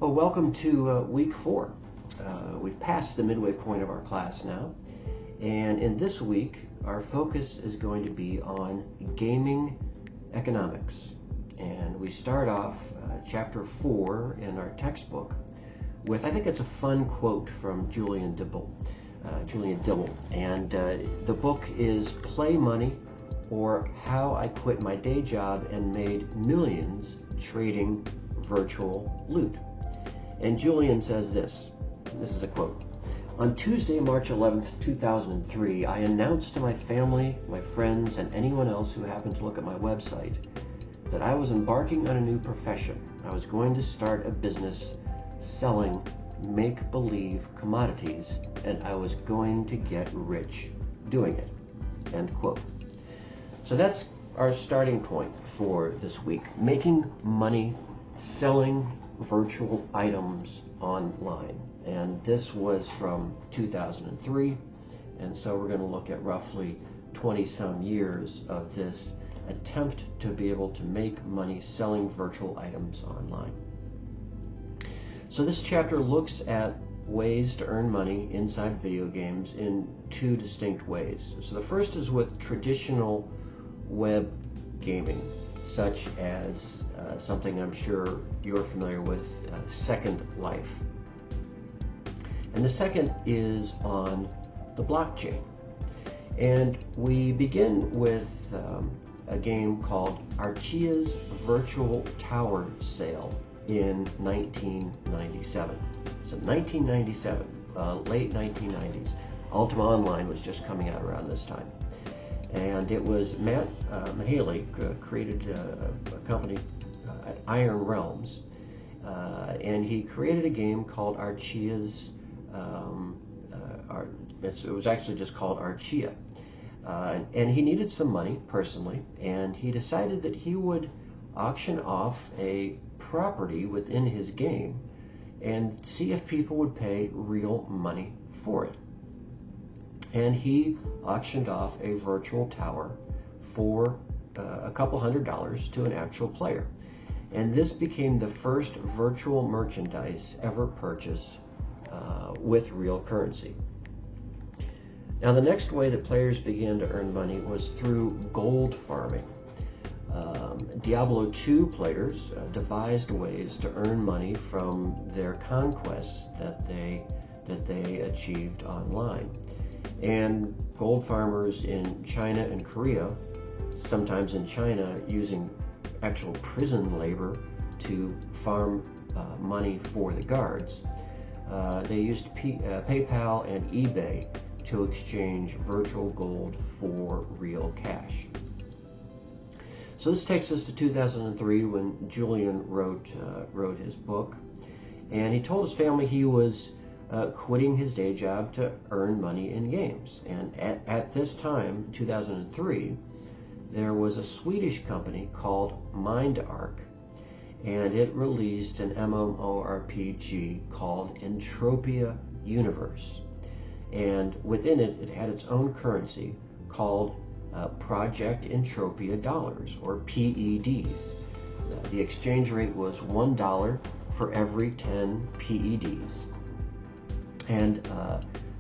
Well, welcome to week 4. We've passed the midway point of our class now, and in this week our focus is going to be on gaming economics. And we start off chapter 4 in our textbook with, I think it's a fun quote from Julian Dibble. And the book is Play Money, or How I Quit My Day Job and Made Millions Trading Virtual Loot. And Julian says this is a quote: "On Tuesday, March 11th, 2003, I announced to my family, my friends, and anyone else who happened to look at my website that I was embarking on a new profession. I was going to start a business selling make-believe commodities, and I was going to get rich doing it." End quote. So that's our starting point for this week: making money selling virtual items online. And this was from 2003, and so we're going to look at roughly 20 some years of this attempt to be able to make money selling virtual items online. So this chapter looks at ways to earn money inside video games in two distinct ways. So the first is with traditional web gaming, such as something I'm sure you're familiar with, Second Life. And the second is on the blockchain. And we begin with a game called Archia's Virtual Tower Sale in 1997. So 1997, late 1990s. Ultima Online was just coming out around this time. And it was Matt Mahaley created a company at Iron Realms, and he created a game called Archia's, it was actually just called Archia. And he needed some money personally, and he decided that he would auction off a property within his game and see if people would pay real money for it. And he auctioned off a virtual tower for a couple $100 to an actual player. And this became the first virtual merchandise ever purchased with real currency. Now, the next way that players began to earn money was through gold farming. Diablo 2 players devised ways to earn money from their conquests that they achieved online. And gold farmers in China and Korea, sometimes in China using actual prison labor to farm money for the guards, they used PayPal and eBay to exchange virtual gold for real cash. So this takes us to 2003, when Julian wrote his book, and he told his family he was quitting his day job to earn money in games. And at this time, 2003, there was a Swedish company called MindArc, and it released an MMORPG called Entropia Universe. And within it, it had its own currency called Project Entropia Dollars, or PEDs. The exchange rate was $1 for every 10 PEDs. And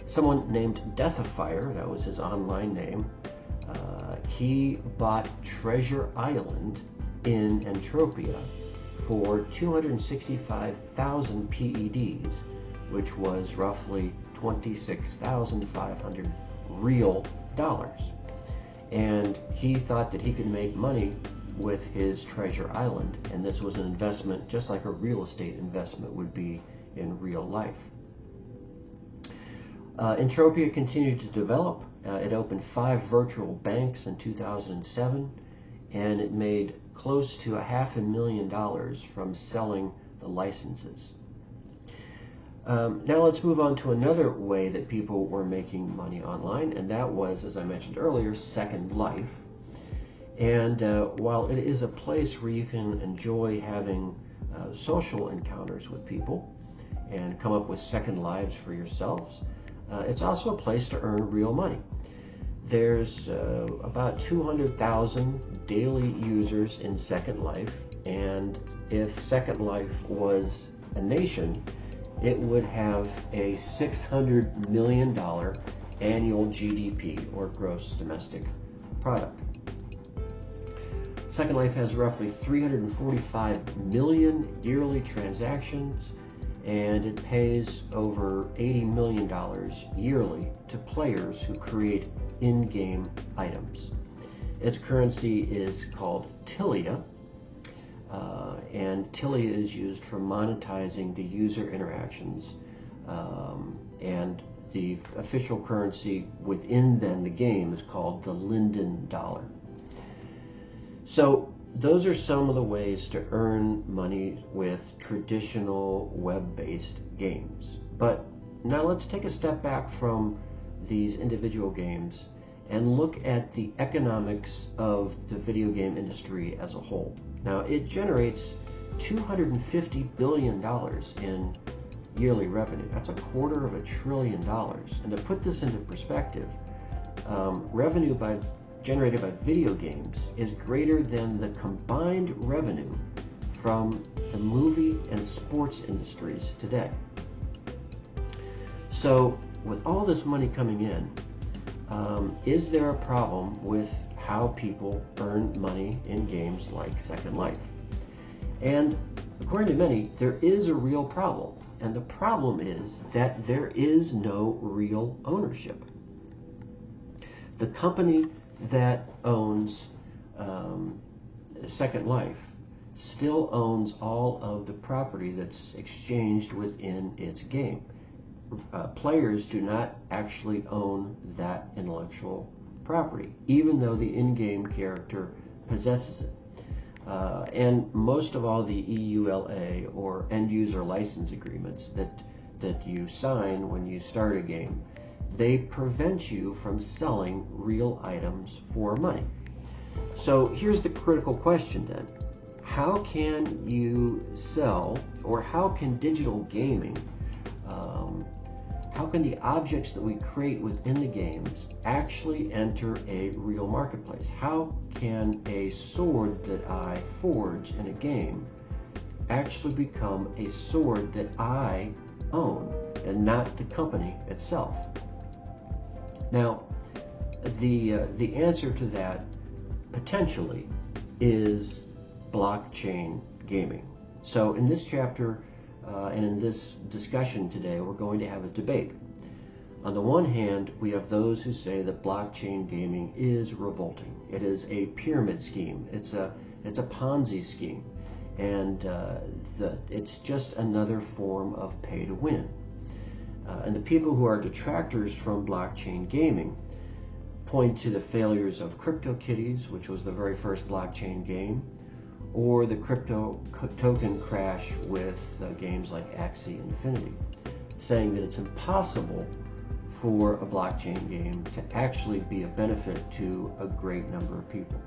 someone named Deathifier, that was his online name, he bought Treasure Island in Entropia for 265,000 PEDs, which was roughly 26,500 real dollars. And he thought that he could make money with his Treasure Island, and this was an investment just like a real estate investment would be in real life. Entropia continued to develop. It opened 5 virtual banks in 2007, and it made close to $500,000 from selling the licenses. Now let's move on to another way that people were making money online, and that was, as I mentioned earlier, Second Life. And while it is a place where you can enjoy having social encounters with people and come up with second lives for yourselves, it's also a place to earn real money. There's about 200,000 daily users in Second Life, and if Second Life was a nation, it would have a $600 million annual GDP, or gross domestic product. Second Life has roughly 345 million yearly transactions, and it pays over $80 million yearly to players who create in-game items. Its currency is called Tilia, and Tilia is used for monetizing the user interactions, and the official currency within then the game is called the Linden dollar. So those are some of the ways to earn money with traditional web-based games. But now let's take a step back from these individual games and look at the economics of the video game industry as a whole. Now, it generates $250 billion in yearly revenue. That's $250 billion. And to put this into perspective, revenue generated by video games is greater than the combined revenue from the movie and sports industries today. So with all this money coming in, is there a problem with how people earn money in games like Second Life? And according to many, there is a real problem. And the problem is that there is no real ownership. The company that owns Second Life still owns all of the property that's exchanged within its game. Players do not actually own that intellectual property, even though the in-game character possesses it. And most of all, the EULA, or end-user license agreements that you sign when you start a game, they prevent you from selling real items for money. So here's the critical question then. How can you sell, or how can digital gaming, how can the objects that we create within the games actually enter a real marketplace? How can a sword that I forge in a game actually become a sword that I own and not the company itself? Now, the answer to that potentially is blockchain gaming. So in this chapter and in this discussion today, we're going to have a debate. On the one hand, we have those who say that blockchain gaming is revolting. It is a pyramid scheme. It's a Ponzi scheme, and it's just another form of pay to win. And the people who are detractors from blockchain gaming point to the failures of CryptoKitties, which was the very first blockchain game, or the crypto token crash with games like Axie Infinity, saying that it's impossible for a blockchain game to actually be a benefit to a great number of people.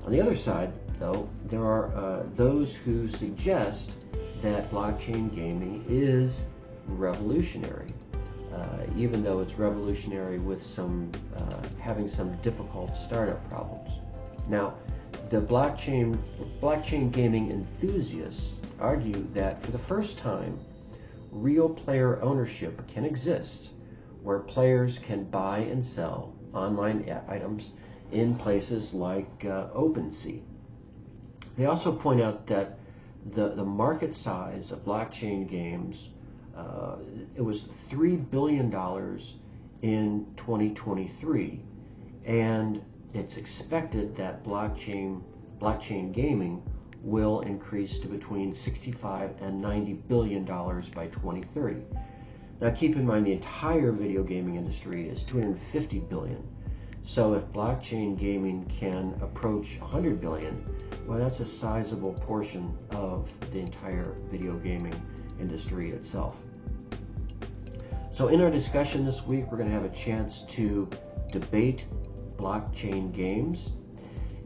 On the other side, though, there are those who suggest that blockchain gaming is revolutionary, even though it's revolutionary with having some difficult startup problems. Now, the blockchain gaming enthusiasts argue that for the first time, real player ownership can exist, where players can buy and sell online items in places like OpenSea. They also point out that the market size of blockchain games, it was $3 billion in 2023, and it's expected that blockchain gaming will increase to between $65 and $90 billion by 2030. Now keep in mind, the entire video gaming industry is $250 billion. So if blockchain gaming can approach $100 billion, well, that's a sizable portion of the entire video gaming industry itself. So in our discussion this week, we're going to have a chance to debate blockchain games.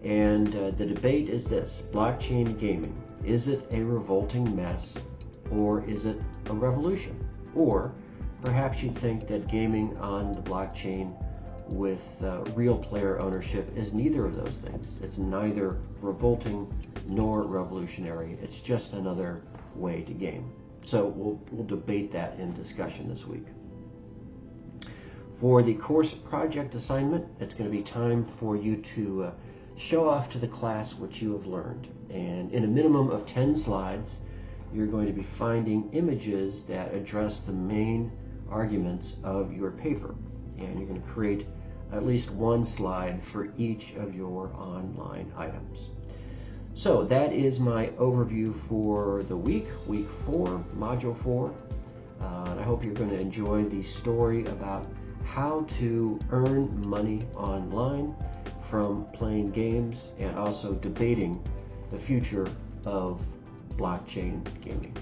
And the debate is this: blockchain gaming, is it a revolting mess, or is it a revolution? Or perhaps you think that gaming on the blockchain with real player ownership is neither of those things. It's neither revolting nor revolutionary. It's just another way to game. So we'll debate that in discussion this week. For the course project assignment, it's going to be time for you to show off to the class what you have learned. And in a minimum of 10 slides, you're going to be finding images that address the main arguments of your paper. And you're going to create at least one slide for each of your online items. So that is my overview for the week 4, Module 4. And I hope you're going to enjoy the story about how to earn money online from playing games and also debating the future of blockchain gaming.